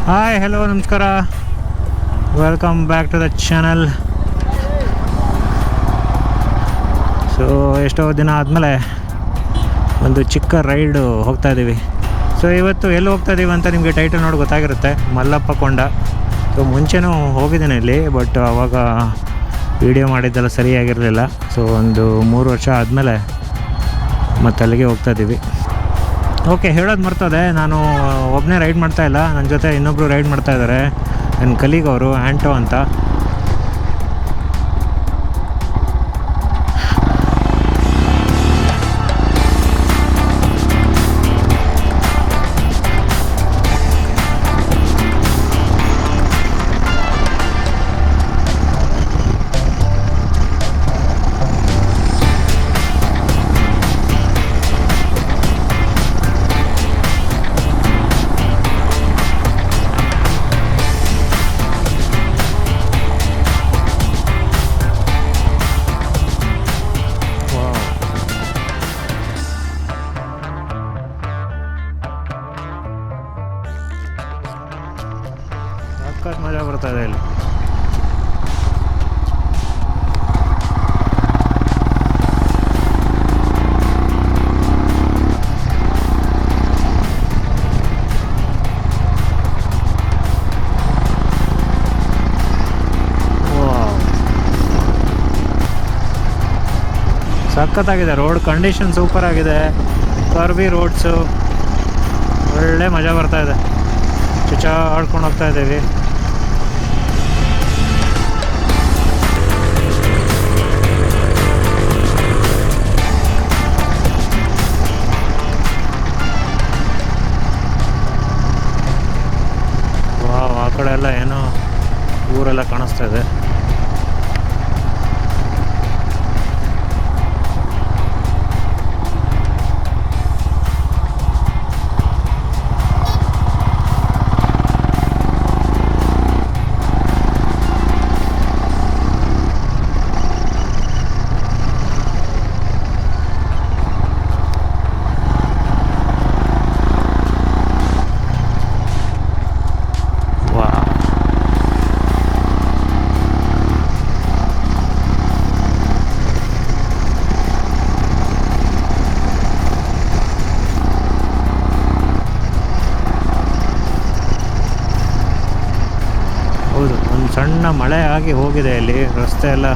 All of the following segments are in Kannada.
ಹಾಯ್ ಹಲೋ ನಮಸ್ಕಾರ, welcome back to the channel. So ಎಷ್ಟೋ ದಿನ ಆದಮೇಲೆ ಒಂದು ಚಿಕ್ಕ ರೈಡು ಹೋಗ್ತಾ ಇದ್ದೀವಿ. ಸೊ ಇವತ್ತು ಎಲ್ಲಿ ಹೋಗ್ತಾ ಇದ್ದೀವಿ ಅಂತ ನಿಮಗೆ ಟೈಟಲ್ ನೋಡಿ ಗೊತ್ತಾಗಿರುತ್ತೆ, ಮಲ್ಲಪ್ಪ ಕೊಂಡ. ಸೊ ಮುಂಚೆನೂ ಹೋಗಿದ್ದೀನಿ ಇಲ್ಲಿ, ಬಟ್ ಆವಾಗ ವೀಡಿಯೋ ಮಾಡಿದ್ದೆಲ್ಲ ಸರಿಯಾಗಿರಲಿಲ್ಲ. ಸೊ ಒಂದು 3 ವರ್ಷ ಆದಮೇಲೆ ಮತ್ತೆ ಅಲ್ಲಿಗೆ ಹೋಗ್ತಾ ಇದ್ದೀವಿ. ಓಕೆ, ಹೇಳೋದು ಮರ್ತದೆ, ನಾನು ಒಬ್ಬನೇ ರೈಡ್ ಮಾಡ್ತಾಯಿಲ್ಲ, ನನ್ನ ಜೊತೆ ಇನ್ನೊಬ್ಬರು ರೈಡ್ ಮಾಡ್ತಾಯಿದ್ದಾರೆ, ನನ್ನ ಕಲೀಗ್ ಅವರು, ಆ್ಯಂಟೋ ಅಂತ. ಸಖತ್ ಮಜಾ ಬರ್ತಾಯಿದೆ ಇಲ್ಲಿ. ಸಖತ್ತಾಗಿದೆ, ರೋಡ್ ಕಂಡೀಷನ್ ಸೂಪರ್ ಆಗಿದೆ, ಕರ್ವಿ ರೋಡ್ಸು, ಒಳ್ಳೆ ಮಜಾ ಬರ್ತಾಯಿದೆ. ಚುಚ್ಚಾ ಆಡ್ಕೊಂಡು ಹೋಗ್ತಾ ಇದ್ದೀವಿ. ವಾವ್, ಆ ಕಡೆ ಎಲ್ಲ ಏನೋ ಊರೆಲ್ಲ ಕಾಣಿಸ್ತಾ ಇದೆ. ಹೌದು, ಒಂದು ಸಣ್ಣ ಮಳೆ ಆಗಿ ಹೋಗಿದೆ ಇಲ್ಲಿ. ರಸ್ತೆ ಎಲ್ಲ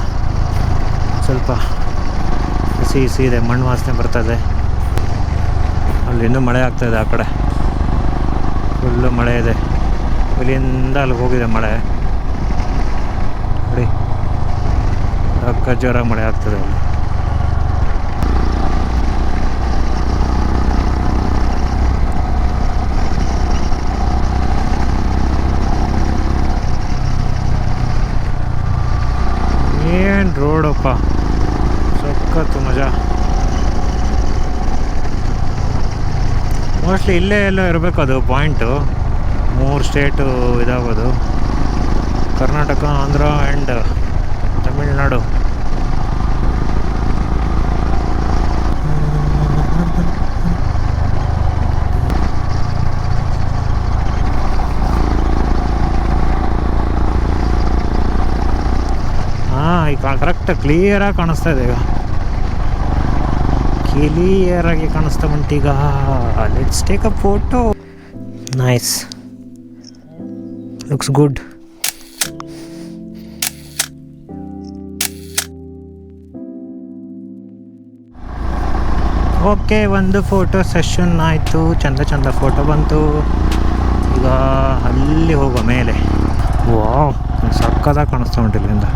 ಸ್ವಲ್ಪ ಹಸಿ ಇದೆ, ಮಣ್ಣು ವಾಸನೆ ಬರ್ತದೆ. ಅಲ್ಲಿ ಇನ್ನೂ ಮಳೆ ಆಗ್ತಾಯಿದೆ, ಆ ಕಡೆ ಫುಲ್ಲು ಮಳೆ ಇದೆ. ಇಲ್ಲಿಂದ ಅಲ್ಲಿಗೆ ಹೋಗಿದೆ ಮಳೆ ನೋಡಿ, ಅಕ್ಕ ಜೋರಾಗಿ ಮಳೆ ಆಗ್ತದೆ ಅಲ್ಲಿ. ಏನು ರೋಡಪ್ಪ, ಸಖತ್ತು ಮಜಾ. ಮೋಸ್ಟ್ಲಿ ಇಲ್ಲೇ ಎಲ್ಲೋ ಇರಬೇಕು ಅದು ಪಾಯಿಂಟು. 3 ಸ್ಟೇಟು ಇದಾಗೋದು, ಕರ್ನಾಟಕ, ಆಂಧ್ರ ಆ್ಯಂಡ್ ತಮಿಳ್ನಾಡು. ಈಗ ಕರೆಕ್ಟ್ ಕ್ಲಿಯರಾಗಿ ಕಾಣಿಸ್ತಾ ಇದೆ, ಈಗ ಕ್ಲಿಯರಾಗಿ ಕಾಣಿಸ್ತಾ ಉಂಟೀಗ. Let's take a photo. Nice, looks good. Okay, ಒಂದು ಫೋಟೋ ಸೆಷನ್ ಆಯಿತು, ಚಂದ ಫೋಟೋ ಬಂತು. ಈಗ ಅಲ್ಲಿ ಹೋಗೋ ಮೇಲೆ. ವಾವ್, ಸಕ್ಕತ್ತಾಗಿ ಕಾಣಿಸ್ತಾ ಉಂಟು ಇಲ್ಲಿಂದ.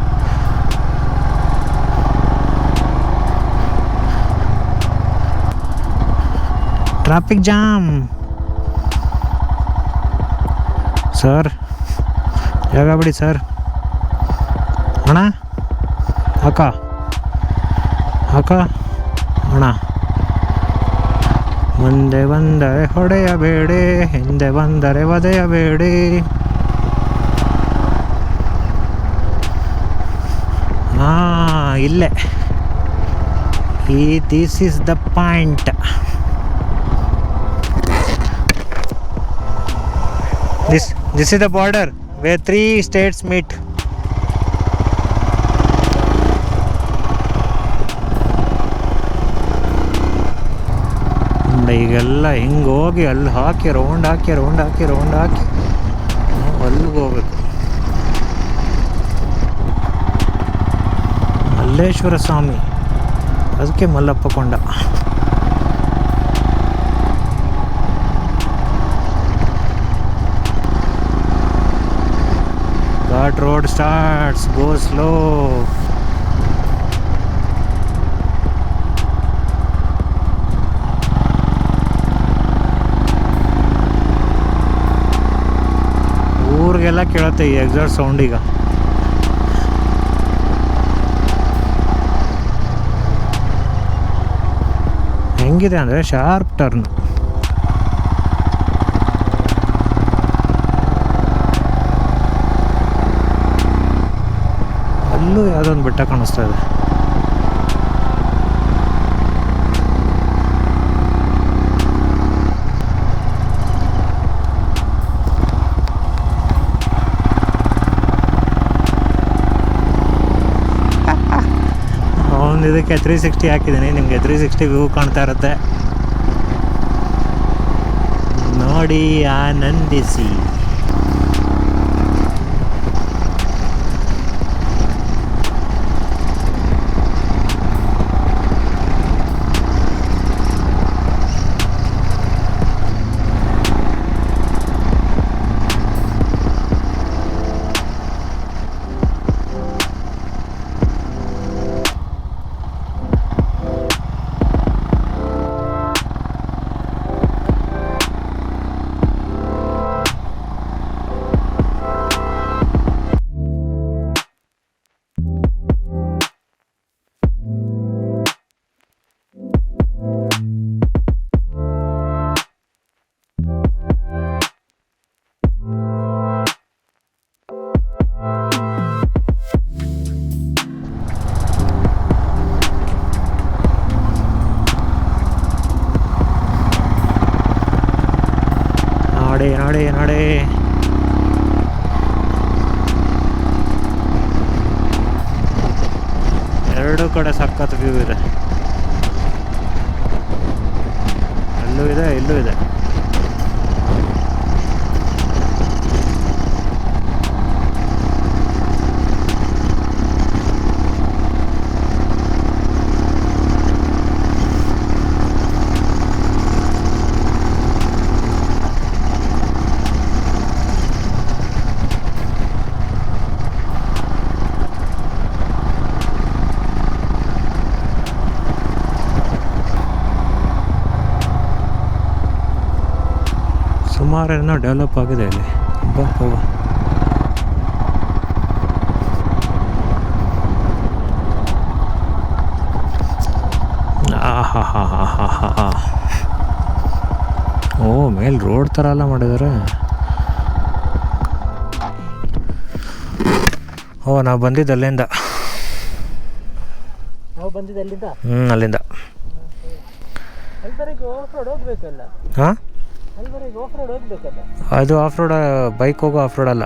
ಟ್ರಾಫಿಕ್ ಜಾಮ್ ಸರ್, ಜಾಗ ಬಿಡಿ ಸರ್. ಅಣ್ಣ ಅಕ್ಕ ಅಣ್ಣ, ಮುಂದೆ ಬಂದರೆ ಹೊಡೆಯಬೇಡಿ, ಹಿಂದೆ ಬಂದರೆ ಒದೆಯಬೇಡಿ. ಇಲ್ಲೇ this is the point. This This is the border where 3 states meet. ಈಗೆಲ್ಲ ಹಿಂಗೆ ಹೋಗಿ ಅಲ್ಲಿ ಹಾಕಿ ರೌಂಡ್ ಹಾಕಿ ಅಲ್ಲಿಗೆ ಹೋಗ್ಬೇಕು. ಮಲ್ಲೇಶ್ವರ ಸ್ವಾಮಿ, ಅದಕ್ಕೆ ಮಲ್ಲಪ್ಪ ಕೊಂಡ. ಘಾಟ್ ರೋಡ್ ಸ್ಟಾರ್ಟ್ಸ್, ಗೋ ಸ್ಲೋ. ಊರಿಗೆಲ್ಲ ಕೇಳುತ್ತೆ ಈ ಎಕ್ಸಾಸ್ಟ್ ಸೌಂಡ್. ಈಗ ಹೆಂಗಿದೆ ಅಂದರೆ ಶಾರ್ಪ್ ಟರ್ನ್. ಅಲ್ಲೂ ಯಾವುದೊಂದು ಬೆಟ್ಟ ಕಾಣಿಸ್ತಾ ಇದೆ. ಇದಕ್ಕೆ 360 ಹಾಕಿದ್ದೀನಿ, ನಿಮಗೆ 360 ವ್ಯೂ ಕಾಣ್ತಾ ಇರುತ್ತೆ, ನೋಡಿ ಆನಂದಿಸಿ. ನೋಡಿ ಎರಡು ಕಡೆ ಸಖತ್ ವ್ಯೂ ಇದೆ. ಅಲ್ಲೂ ಇದೆ, ಇಲ್ಲೂ ಇದೆ. ಸುಮಾರು ಏನೋ ಡೆವಲಪ್ ಆಗಿದೆ ಇಲ್ಲಿ. ಓ, ಮೇಲೆ ರೋಡ್ ಥರ ಎಲ್ಲ ಮಾಡಿದ್ದಾರೆ. ಓ, ನಾವು ಬಂದಿದ್ದು ಅಲ್ಲಿಂದ. ಅಲ್ಲಿಂದ ಹಾಂ, ಅದು ಆಫ್ ರೋಡ್. ಬೈಕ್ ಹೋಗೋ ಆಫ್ ರೋಡ್ ಅಲ್ಲ.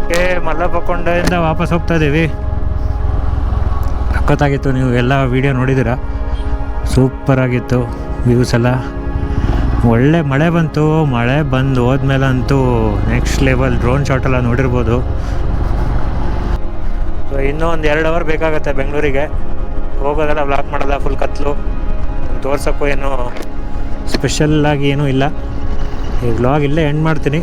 ಓಕೆ, ಮಲ್ಲಪ್ಪಕೊಂಡೆಯಿಂದ ವಾಪಸ್ ಹೋಗ್ತಾ ಇದ್ದೀವಿ. ಸಖತ್ತಾಗಿತ್ತು, ನೀವು ಎಲ್ಲ ವೀಡಿಯೋ ನೋಡಿದ್ದೀರಾ, ಸೂಪರಾಗಿತ್ತು ವ್ಯೂಸ್ ಎಲ್ಲ. ಒಳ್ಳೆ ಮಳೆ ಬಂತು, ಮಳೆ ಬಂದು ಹೋದ್ಮೇಲೆ ಅಂತೂ ನೆಕ್ಸ್ಟ್ ಲೆವೆಲ್ ಡ್ರೋನ್ ಶಾಟ್ ಎಲ್ಲ ನೋಡಿರ್ಬೋದು. ಸೊ ಇನ್ನೂ ಒಂದು 2 ಅವರ್ ಬೇಕಾಗುತ್ತೆ ಬೆಂಗಳೂರಿಗೆ ಹೋಗೋದೆಲ್ಲ. ವ್ಲಾಗ್ ಮಾಡೋಲ್ಲ, ಫುಲ್ ಕತ್ಲು, ತೋರ್ಸೋಕ್ಕೂ ಏನೂ ಸ್ಪೆಷಲ್ಲಾಗಿ ಏನೂ ಇಲ್ಲ. ಈ ವ್ಲಾಗ್ ಇಲ್ಲೇ ಎಂಡ್ ಮಾಡ್ತೀನಿ.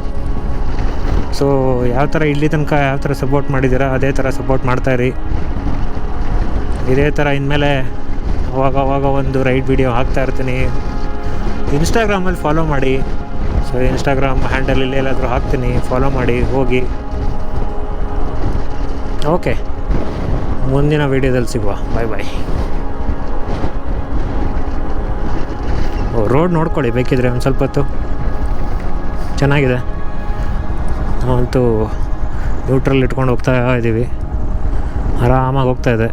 ಸೊ ಯಾವ ಥರ ಇಲ್ಲಿ ತನಕ ಯಾವ ಥರ ಸಪೋರ್ಟ್ ಮಾಡಿದ್ದೀರಾ ಅದೇ ಥರ ಸಪೋರ್ಟ್ ಮಾಡ್ತಾಯಿರಿ. ಇದೇ ಥರ ಇನ್ಮೇಲೆ ಅವಾಗ ಒಂದು ರೈಡ್ ವಿಡಿಯೋ ಹಾಕ್ತಾಯಿರ್ತೀನಿ. ಇನ್ಸ್ಟಾಗ್ರಾಮಲ್ಲಿ ಫಾಲೋ ಮಾಡಿ. ಸೊ ಇನ್ಸ್ಟಾಗ್ರಾಮ್ ಹ್ಯಾಂಡಲ್ ಇಲ್ಲಿ ಎಲ್ಲಾದರೂ ಹಾಕ್ತೀನಿ, ಫಾಲೋ ಮಾಡಿ ಹೋಗಿ. ಓಕೆ, ಮುಂದಿನ ವೀಡಿಯೋದಲ್ಲಿ ಸಿಗುವ. ಬಾಯ್ ಬಾಯ್. ರೋಡ್ ನೋಡ್ಕೊಳ್ಳಿ ಬೇಕಿದ್ರೆ ಒಂದು ಸ್ವಲ್ಪ ಹೊತ್ತು, ಚೆನ್ನಾಗಿದೆ. ನಾವಂತೂ ನ್ಯೂಟ್ರಲ್ ಇಟ್ಕೊಂಡು ಹೋಗ್ತಾ ಇದ್ದೀವಿ, ಆರಾಮಾಗಿ ಹೋಗ್ತಾಯಿದೆ.